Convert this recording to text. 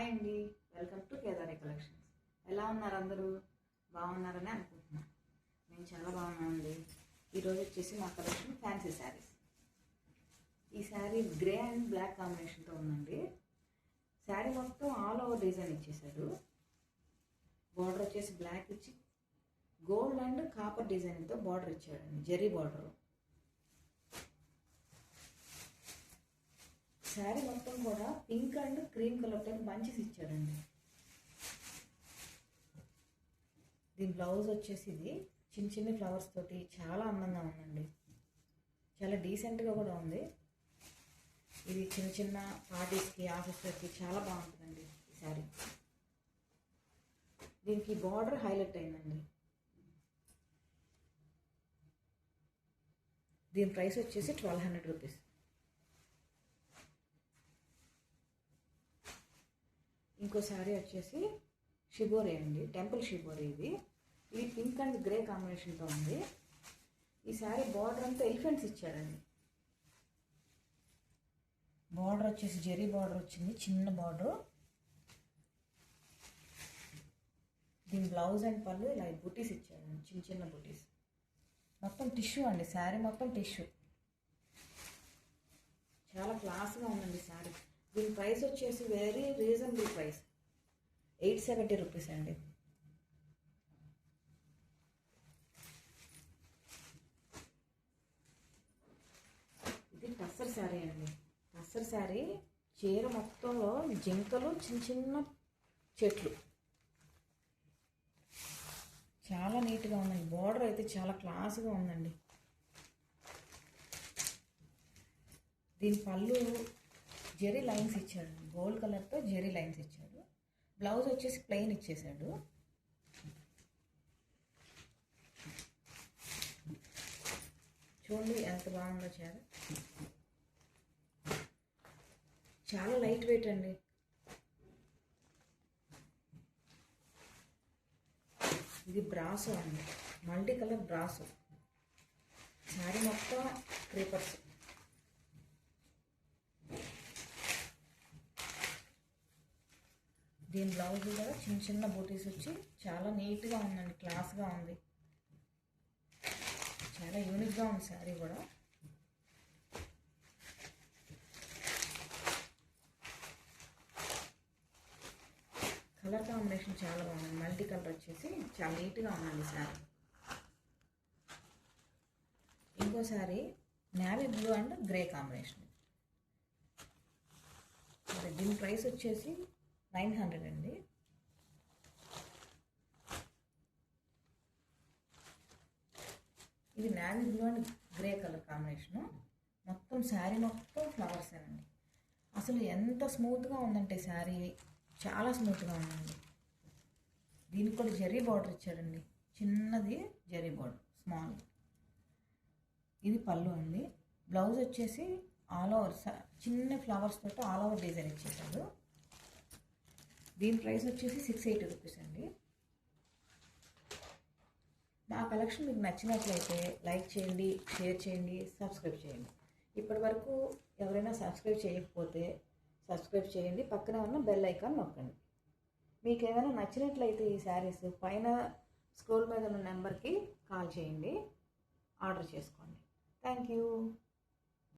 Hi అండి, welcome to Kedari collections. ఎలా ఉన్నారు అందరూ? బాగున్నారని అనుకుంటున్నాను. నేను చాలా బాగున్నానండి. ఈరోజు వచ్చేసి మా కలెక్షన్ ఫ్యాన్సీ శారీస్. ఈ శారీ గ్రే అండ్ బ్లాక్ కాంబినేషన్తో ఉందండి. శారీ మొత్తం ఆల్ ఓవర్ డిజైన్ ఇచ్చేసాడు. బార్డర్ వచ్చేసి బ్లాక్ ఇచ్చి గోల్డ్ అండ్ కాపర్ డిజైన్తో బార్డర్ ఇచ్చాడండి, జెరీ బార్డర్. శారీ మొత్తం కూడా pink and cream colour type bunches ఇచ్చాడండి. దీని బ్లౌజ్ వచ్చేసి ఇది చిన్న చిన్న ఫ్లవర్స్ తోటి చాలా అందంగా ఉందండి. చాలా డీసెంట్గా కూడా ఉంది. ఇది చిన్న చిన్న పార్టీస్కి, ఆఫీస్లకి చాలా బాగుంటుందండి ఈ శారీ. దీనికి బార్డర్ హైలైట్ అయిందండి. దీని ప్రైస్ వచ్చేసి 1200 రూపీస్. ఇంకో శారీ వచ్చేసి షిబోరి అండి, టెంపుల్ షిబోరి. ఇది పింక్ అండ్ గ్రే కాంబినేషన్తో ఉంది. ఈ శారీ బార్డర్ అంతా ఎలిఫెంట్స్ ఇచ్చాడండి. బార్డర్ వచ్చేసి జెరీ బార్డర్ వచ్చింది, చిన్న బార్డర్. దీని బ్లౌజ్ అండ్ పళ్ళు ఇలా బుటీస్ ఇచ్చాడండి, చిన్న చిన్న బుటీస్. మొత్తం టిష్యూ అండి, శారీ మొత్తం టిష్యూ. చాలా క్లాస్గా ఉందండి శారీ. దీని ప్రైస్ వచ్చేసి వెరీ రీజనబుల్ ప్రైస్, 870 రూపీస్ అండి. ఇది టస్సర్ శారీ అండి. టస్సర్ శారీ చీర మొత్తంలో జింకలు, చిన్న చిన్న చెట్లు, చాలా నీట్గా ఉందండి. బార్డర్ అయితే చాలా క్లాస్గా ఉందండి. దీని పళ్ళు జెరీ లైన్స్ ఇచ్చాడు, గోల్డ్ కలర్తో జెరీ లైన్స్ ఇచ్చాడు. బ్లౌజ్ వచ్చేసి ప్లెయిన్ ఇచ్చేసాడు. చూడండి ఎంత బాగుందో చీర. చాలా లైట్ వెయిట్ అండి. ఇది బ్రాసో అండి, మల్టీ కలర్ బ్రాసో. శారీ మొత్తం క్రీపర్స్. దీని బ్లౌజ్ కూడా చిన్న చిన్న బూటీస్ వచ్చి చాలా నీట్గా ఉందండి, క్లాస్గా ఉంది. చాలా యూనిక్గా ఉంది శారీ కూడా. కలర్ కాంబినేషన్ చాలా బాగుంది, మల్టీ కలర్ వచ్చేసి చాలా నీట్గా ఉందండి శారీ. ఇంకో sari navy blue and grey combination. దీని ప్రైస్ వచ్చేసి 900 అండి. ఇది navy blue and grey colour combination. మొత్తం శారీ మొత్తం ఫ్లవర్స్ అండి. అసలు ఎంత స్మూత్గా ఉందంటే శారీ, చాలా స్మూత్గా ఉందండి. దీనికి కూడా జెరీ బార్డర్ ఇచ్చాడండి, చిన్నది జెరీ బార్డర్, స్మాల్. ఇది పళ్ళు అండి. బ్లౌజ్ వచ్చేసి ఆల్ ఓవర్ చిన్న ఫ్లవర్స్ తోటి ఆల్ ఓవర్ డిజైన్ ఇచ్చేసాడు. దీని ప్రైస్ వచ్చేసి 680 రూపీస్ అండి. మా కలెక్షన్ మీకు నచ్చినట్లయితే లైక్ చేయండి, షేర్ చేయండి, సబ్స్క్రైబ్ చేయండి. ఇప్పటి వరకు ఎవరైనా సబ్స్క్రైబ్ చేయకపోతే సబ్స్క్రైబ్ చేయండి, పక్కన ఉన్న బెల్ ఐకాన్ నొక్కండి. మీకు ఏమైనా నచ్చినట్లయితే ఈ శారీస్ పైన స్క్రోల్ మీద ఉన్న నెంబర్కి కాల్ చేయండి, ఆర్డర్ చేసుకోండి. Thank you.